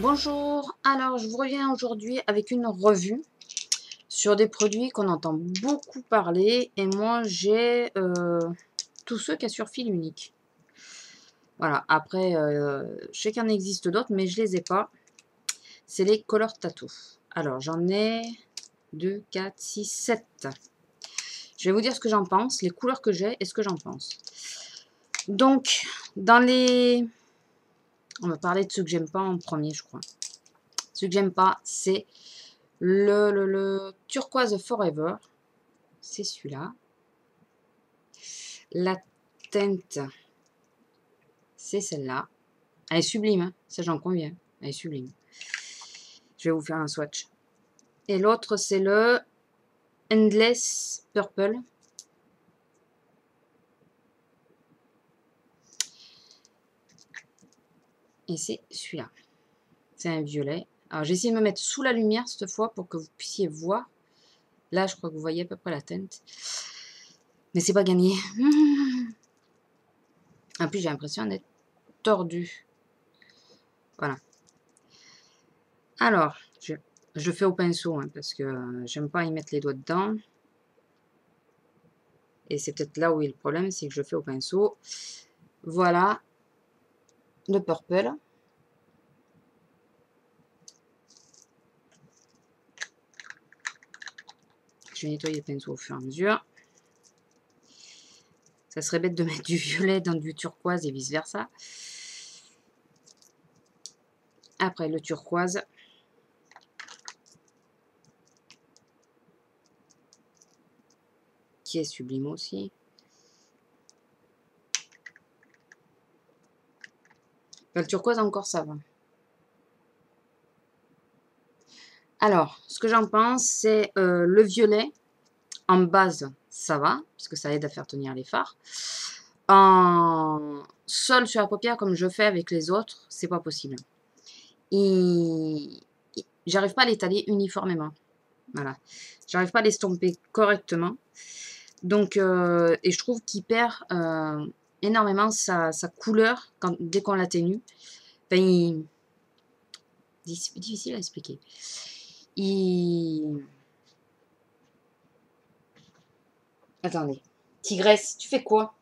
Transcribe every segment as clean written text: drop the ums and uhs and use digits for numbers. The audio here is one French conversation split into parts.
Bonjour, alors je vous reviens aujourd'hui avec une revue sur des produits qu'on entend beaucoup parler et moi j'ai tous ceux qui assurent fil unique. Voilà, après je sais qu'il y en existe d'autres mais je les ai pas. C'est les Color Tattoo. Alors j'en ai 2, 4, 6, 7. Je vais vous dire ce que j'en pense, les couleurs que j'ai et ce que j'en pense. Donc, dans les... On va parler de ceux que j'aime pas en premier, je crois. Ceux que j'aime pas, c'est le Turquoise Forever. C'est celui-là. La teinte, c'est celle-là. Elle est sublime, hein, ça j'en conviens. Elle est sublime. Je vais vous faire un swatch. Et l'autre, c'est le Endless Purple. Et c'est celui-là. C'est un violet. Alors j'ai essayé de me mettre sous la lumière cette fois pour que vous puissiez voir. Là, je crois que vous voyez à peu près la teinte. Mais c'est pas gagné. En plus, j'ai l'impression d'être tordue. Voilà. Alors, je fais au pinceau hein, parce que j'aime pas y mettre les doigts dedans. Et c'est peut-être là où est le problème, c'est que je fais au pinceau. Voilà le purple. Je vais nettoyer le pinceau au fur et à mesure. Ça serait bête de mettre du violet dans du turquoise et vice versa. Après le turquoise. Qui est sublime aussi. Le turquoise encore ça va. Alors, ce que j'en pense, c'est le violet. En base, ça va, parce que ça aide à faire tenir les fards. En sol sur la paupière, comme je fais avec les autres, c'est pas possible. J'arrive pas à l'étaler uniformément. Voilà. J'arrive pas à l'estomper correctement. Donc, et je trouve qu'il perd énormément sa couleur dès qu'on l'atténue. Enfin, difficile à expliquer. Attendez. Tigresse, tu fais quoi?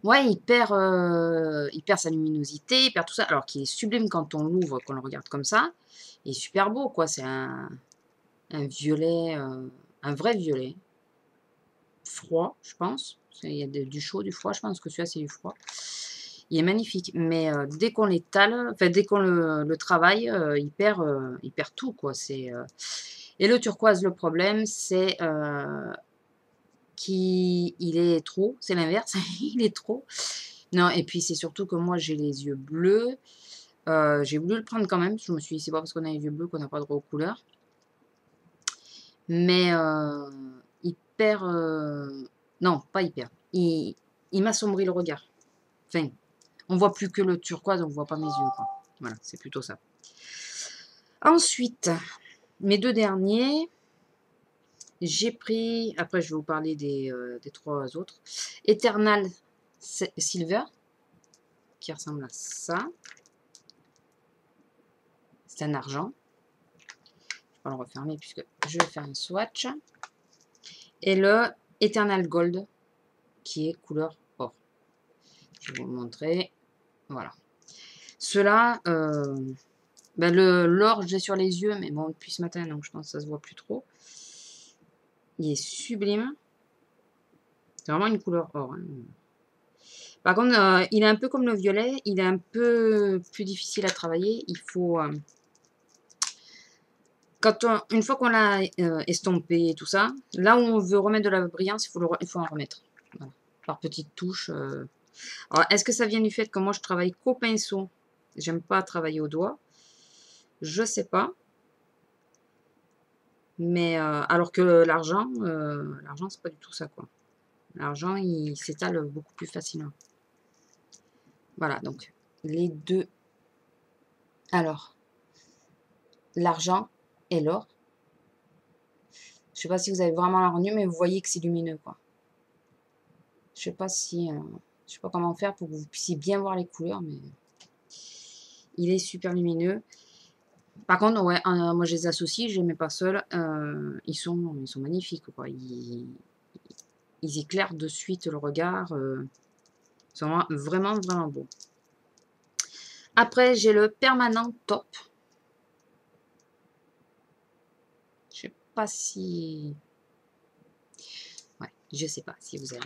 Ouais, il perd sa luminosité, il perd tout ça. Alors qu'il est sublime quand on l'ouvre, qu'on le regarde comme ça. Il est super beau, quoi. C'est un violet, un vrai violet. Froid, je pense. Il y a du chaud, du froid. Je pense que celui-là, c'est du froid. Il est magnifique. Mais dès qu'on l'étale, enfin, dès qu'on le travaille, il perd tout, quoi. Et le turquoise, le problème, c'est qu'il est trop. C'est l'inverse. Il est trop. Non, et puis c'est surtout que moi, j'ai les yeux bleus. J'ai voulu le prendre quand même. Je me suis dit, c'est pas parce qu'on a les yeux bleus qu'on n'a pas droit aux couleurs. Mais il perd... non, pas il perd. Il m'assombrit le regard. Enfin, on voit plus que le turquoise, on voit pas mes yeux, quoi. Voilà, c'est plutôt ça. Ensuite, mes deux derniers, j'ai pris... Après, je vais vous parler des 3 autres. Eternal Silver, qui ressemble à ça. C'est un argent. Je vais le refermer puisque je vais faire un swatch. Et le Eternal Gold, qui est couleur or. Je vais vous le montrer. Voilà. Ceux-là, ben l'or, j'ai sur les yeux, mais bon, depuis ce matin, donc je pense que ça se voit plus trop. Il est sublime. C'est vraiment une couleur or. Hein. Par contre, il est un peu comme le violet. Il est un peu plus difficile à travailler. Il faut... une fois qu'on l'a estompé et tout ça, là où on veut remettre de la brillance, il faut en remettre. Voilà. Par petites touches. Alors, est-ce que ça vient du fait que moi, je travaille qu'au pinceau? J'aime pas travailler au doigt. Je sais pas. Mais alors que l'argent, c'est pas du tout ça, quoi. L'argent, il s'étale beaucoup plus facilement. Voilà, donc les deux. Alors, l'argent et l'or. Je sais pas si vous avez vraiment la rendu, mais vous voyez que c'est lumineux, quoi. Je sais pas comment faire pour que vous puissiez bien voir les couleurs, mais Il est super lumineux. Par contre, ouais, moi je les associe, je les mets pas seuls. Ils sont magnifiques, quoi. Ils éclairent de suite le regard. Ils sont vraiment, vraiment beaux. Après, j'ai le permanent top. Je sais pas si... Ouais, je sais pas si vous avez...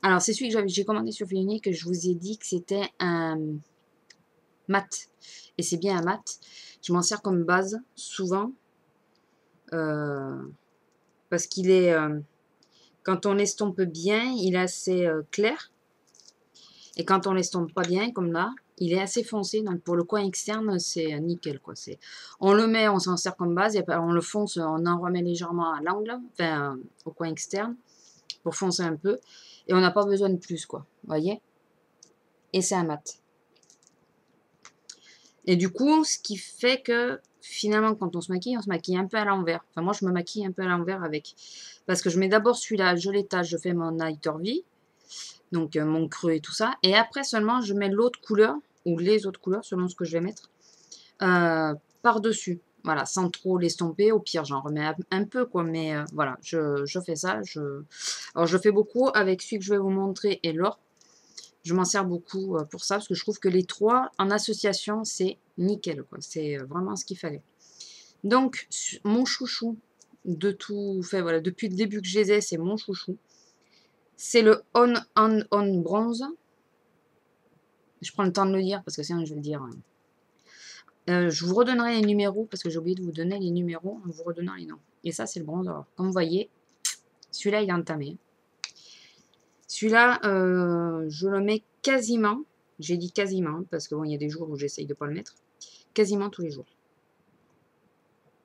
Alors, c'est celui que j'ai commandé sur Feel que je vous ai dit que c'était un mat. Et c'est bien un mat. Je m'en sers comme base, souvent. Parce qu'il est... quand on l'estompe bien, il est assez clair. Et quand on l'estompe pas bien, comme là, il est assez foncé. Donc, pour le coin externe, c'est nickel, quoi. On le met, on s'en sert comme base. Et après, on le fonce, on en remet légèrement à l'angle. Enfin, au coin externe. Pour foncer un peu. Et on n'a pas besoin de plus, quoi. Vous voyez? Et c'est un mat. Et du coup, ce qui fait que finalement, quand on se maquille un peu à l'envers. Enfin, moi, je me maquille un peu à l'envers avec. Parce que je mets d'abord celui-là, je l'étage, je fais mon Night Orvie, donc mon creux et tout ça. Et après seulement, je mets l'autre couleur, ou les autres couleurs, selon ce que je vais mettre, par-dessus. Voilà, sans trop l'estomper. Au pire, j'en remets un peu, quoi. Mais voilà, je fais ça. Alors, je fais beaucoup avec celui que je vais vous montrer et l'or. Je m'en sers beaucoup pour ça, parce que je trouve que les trois, en association, c'est nickel, quoi. C'est vraiment ce qu'il fallait. Donc, mon chouchou de tout, fait, voilà, depuis le début que je les ai, c'est mon chouchou. C'est le On Bronze. Je prends le temps de le dire, parce que sinon je vais le dire. Je vous redonnerai les numéros, parce que j'ai oublié de vous donner les numéros en vous redonnant les noms. Et ça, c'est le bronze. Alors, comme vous voyez, celui-là, il est entamé. Celui-là, je le mets quasiment, j'ai dit quasiment, parce que bon, il y a des jours où j'essaye de ne pas le mettre, quasiment tous les jours.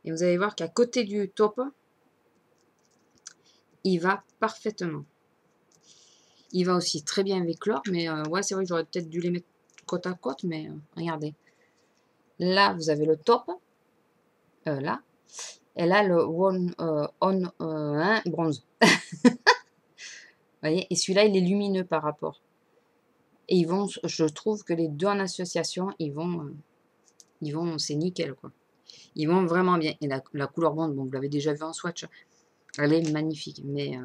Et vous allez voir qu'à côté du top, il va parfaitement. Il va aussi très bien avec l'or, mais ouais, c'est vrai que j'aurais peut-être dû les mettre côte à côte, mais regardez. Là, vous avez le top, là, et là, le bronze. Vous voyez, et celui-là, il est lumineux par rapport. Et ils vont, je trouve que les deux en association, ils vont, c'est nickel, quoi. Ils vont vraiment bien. Et la couleur bronze, bon, vous l'avez déjà vu en swatch, elle est magnifique. Mais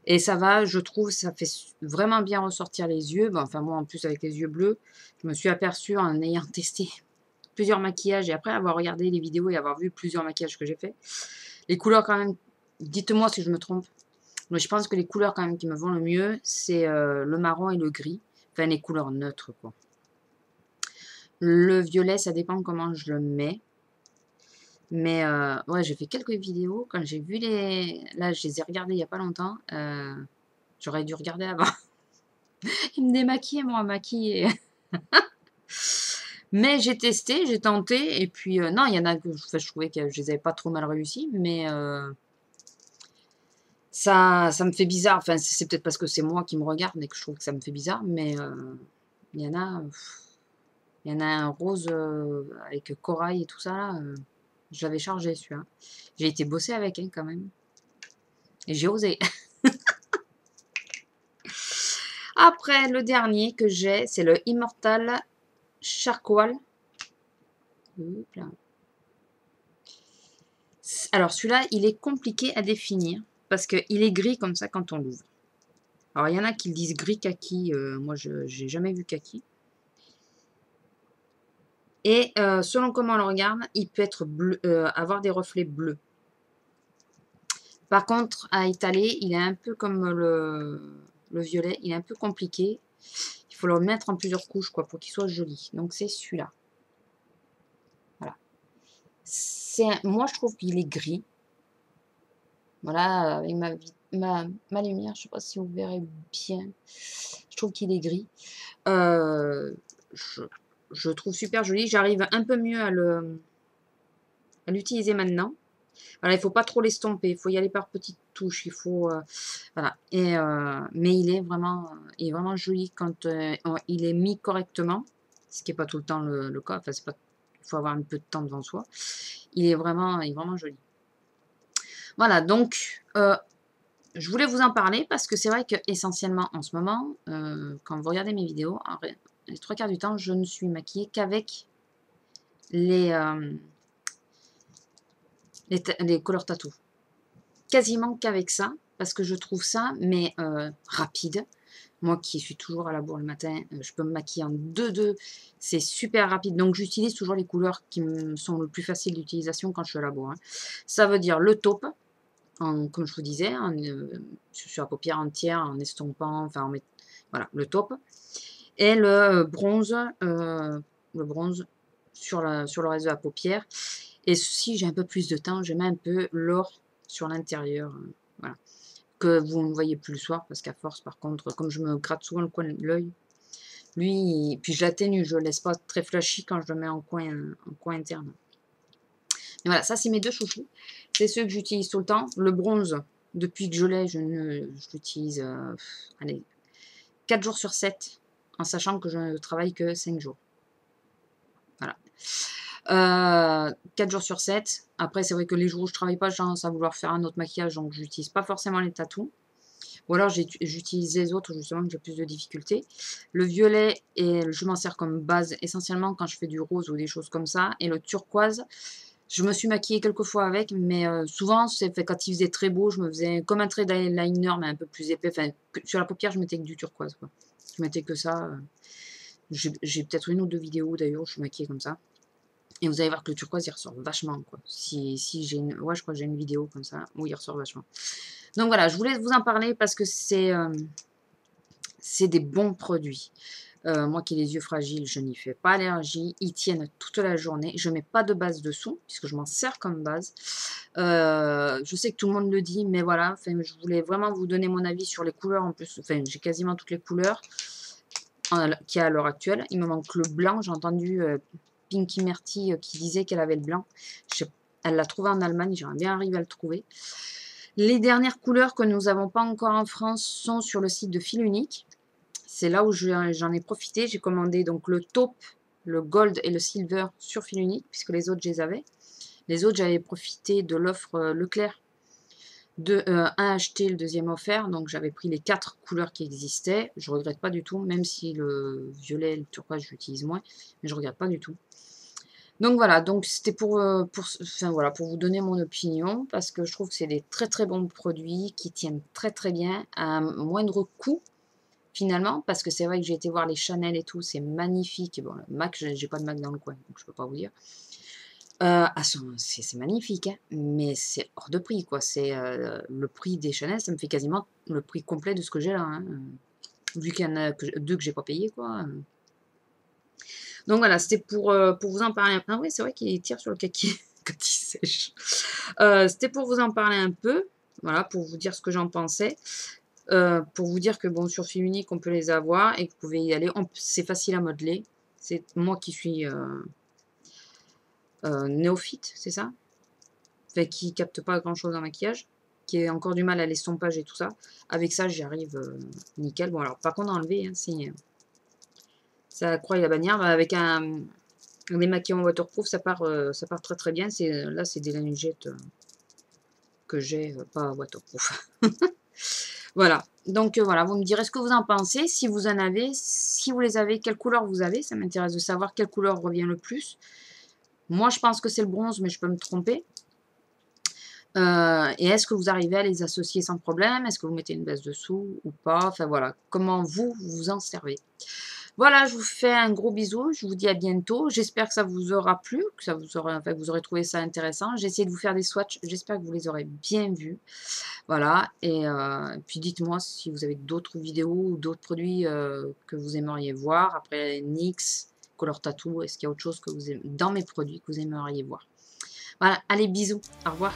et ça va, je trouve, ça fait vraiment bien ressortir les yeux. Bon, enfin, moi, en plus, avec les yeux bleus, je me suis aperçue en ayant testé plusieurs maquillages et après avoir regardé les vidéos et avoir vu plusieurs maquillages que j'ai fait. Les couleurs, quand même, dites-moi si je me trompe. Mais je pense que les couleurs, quand même, qui me vont le mieux, c'est le marron et le gris. Enfin, les couleurs neutres, quoi. Le violet, ça dépend comment je le mets. Mais ouais, j'ai fait quelques vidéos. Quand j'ai vu les... Là, je les ai regardées il n'y a pas longtemps. J'aurais dû regarder avant. Ils me démaquillaient, moi, maquiller. Mais j'ai testé, j'ai tenté. Et puis, non, il y en a que je trouvais que je les avais pas trop mal réussi. Mais ça me fait bizarre. Enfin, c'est peut-être parce que c'est moi qui me regarde et que je trouve que ça me fait bizarre. Mais il y en a... Il y en a un rose avec corail et tout ça, là. Je l'avais chargé, celui-là. J'ai été bosser avec, hein, quand même. Et j'ai osé. Après, le dernier que j'ai, c'est le Immortal Charcoal. Alors, celui-là, il est compliqué à définir parce qu'il est gris comme ça quand on l'ouvre. Alors, il y en a qui le disent gris kaki. Moi, je n'ai jamais vu kaki. Et selon comment on le regarde, il peut être bleu, avoir des reflets bleus. Par contre, à étaler, il est un peu comme le violet. Il est un peu compliqué. Il faut le mettre en plusieurs couches, quoi, pour qu'il soit joli. Donc, c'est celui-là. Voilà. Moi, je trouve qu'il est gris. Voilà, avec ma lumière, je ne sais pas si vous verrez bien. Je trouve qu'il est gris. Je trouve super joli. J'arrive un peu mieux à l'utiliser maintenant. Voilà, il ne faut pas trop l'estomper. Il faut y aller par petites touches. Il faut, voilà. Mais il est vraiment joli quand il est mis correctement. Ce qui n'est pas tout le temps le cas. Enfin, il faut avoir un peu de temps devant soi. Il est vraiment joli. Voilà, donc je voulais vous en parler parce que c'est vrai que essentiellement en ce moment, quand vous regardez mes vidéos, les 3 quarts du temps, je ne suis maquillée qu'avec les, les color tattoo. Quasiment qu'avec ça, parce que je trouve ça, mais rapide. Moi qui suis toujours à la bourre le matin, je peux me maquiller en 2-2. C'est super rapide. Donc j'utilise toujours les couleurs qui me sont le plus faciles d'utilisation quand je suis à la bourre. Hein. Ça veut dire le taupe, comme je vous disais, sur la paupière entière, en estompant, enfin, voilà, le taupe. Et le bronze sur le reste de la paupière. Et si j'ai un peu plus de temps, je mets un peu l'or sur l'intérieur. Voilà. Que vous ne voyez plus le soir, parce qu'à force, par contre, comme je me gratte souvent le coin de l'œil, lui, puis je l'atténue, je ne le laisse pas très flashy quand je le mets en coin interne. Et voilà, ça c'est mes 2 chouchous. C'est ceux que j'utilise tout le temps. Le bronze, depuis que je l'ai, je l'utilise 4 jours sur 7, en sachant que je ne travaille que 5 jours. Voilà. 4 jours sur 7. Après, c'est vrai que les jours où je travaille pas, j'ai tendance à vouloir faire un autre maquillage, donc j'utilise pas forcément les tatous. Ou alors j'utilise les autres, justement, que j'ai plus de difficultés. Le violet, je m'en sers comme base essentiellement quand je fais du rose ou des choses comme ça. Et le turquoise, je me suis maquillée quelques fois avec, mais souvent, quand il faisait très beau, je me faisais comme un trait d'eyeliner, mais un peu plus épais. Enfin, sur la paupière, je mettais que du turquoise, quoi. Je mettais que ça. J'ai peut-être 1 ou 2 vidéos d'ailleurs où je suis maquillée comme ça. Et vous allez voir que le turquoise, il ressort vachement, quoi. Si j'ai ouais, je crois que j'ai une vidéo comme ça où il ressort vachement. Donc voilà, je voulais vous en parler parce que c'est des bons produits. Moi qui ai les yeux fragiles, je n'y fais pas allergie. Ils tiennent toute la journée. Je ne mets pas de base dessous, puisque je m'en sers comme base. Je sais que tout le monde le dit, mais voilà, je voulais vraiment vous donner mon avis sur les couleurs en plus. Enfin, j'ai quasiment toutes les couleurs qu'il y a à l'heure actuelle. Il me manque le blanc. J'ai entendu Pinky Merty qui disait qu'elle avait le blanc. Elle l'a trouvé en Allemagne, j'aimerais bien arriver à le trouver. Les dernières couleurs que nous n'avons pas encore en France sont sur le site de Fil Unique. C'est là où j'en ai profité. J'ai commandé donc le taupe, le gold et le silver sur Fil Unique, puisque les autres, je les avais. Les autres, j'avais profité de l'offre Leclerc. Un acheté, le deuxième offert. Donc j'avais pris les 4 couleurs qui existaient. Je ne regrette pas du tout, même si le violet et le turquoise, j'utilise moins. Mais je ne regrette pas du tout. Donc voilà, donc c'était pour vous donner mon opinion, parce que je trouve que c'est des très très bons produits qui tiennent très très bien à un moindre coût finalement, parce que c'est vrai que j'ai été voir les Chanel et tout, c'est magnifique. Et bon, le MAC, j'ai pas de MAC dans le coin, donc je peux pas vous dire. C'est magnifique, hein, mais c'est hors de prix, quoi. C'est le prix des Chanel, ça me fait quasiment le prix complet de ce que j'ai là, hein, vu qu'il y en a 2 que j'ai pas payé, quoi. Donc voilà, c'était pour vous en parler un peu. Ah oui, c'est vrai qu'il tire sur le kaki quand il sèche. C'était pour vous en parler un peu, voilà, pour vous dire ce que j'en pensais. Pour vous dire que bon, sur Fil Unique, on peut les avoir et que vous pouvez y aller. C'est facile à modeler. C'est moi qui suis néophyte, c'est ça? Enfin, qui capte pas grand-chose en maquillage, qui a encore du mal à l'estompage et tout ça. Avec ça, j'y arrive nickel. Bon, alors, par contre, enlever, hein, ça croit la bannière. Bah, avec un démaquillant waterproof, ça part très très bien. Là, c'est des lingettes que j'ai pas waterproof. Voilà. Donc voilà, vous me direz ce que vous en pensez, si vous en avez, si vous les avez, quelle couleur vous avez. Ça m'intéresse de savoir quelle couleur revient le plus. Moi, je pense que c'est le bronze, mais je peux me tromper. Et est-ce que vous arrivez à les associer sans problème? Est-ce que vous mettez une base dessous ou pas? Enfin voilà, comment vous vous en servez? Voilà, je vous fais un gros bisou, je vous dis à bientôt. J'espère que ça vous aura plu, que ça vous aura, enfin, que vous aurez trouvé ça intéressant. J'ai essayé de vous faire des swatchs, j'espère que vous les aurez bien vus. Voilà, et puis dites-moi si vous avez d'autres vidéos ou d'autres produits que vous aimeriez voir. Après NYX, Color Tattoo, est-ce qu'il y a autre chose que vous aimez dans mes produits que vous aimeriez voir? Voilà, allez, bisous, au revoir.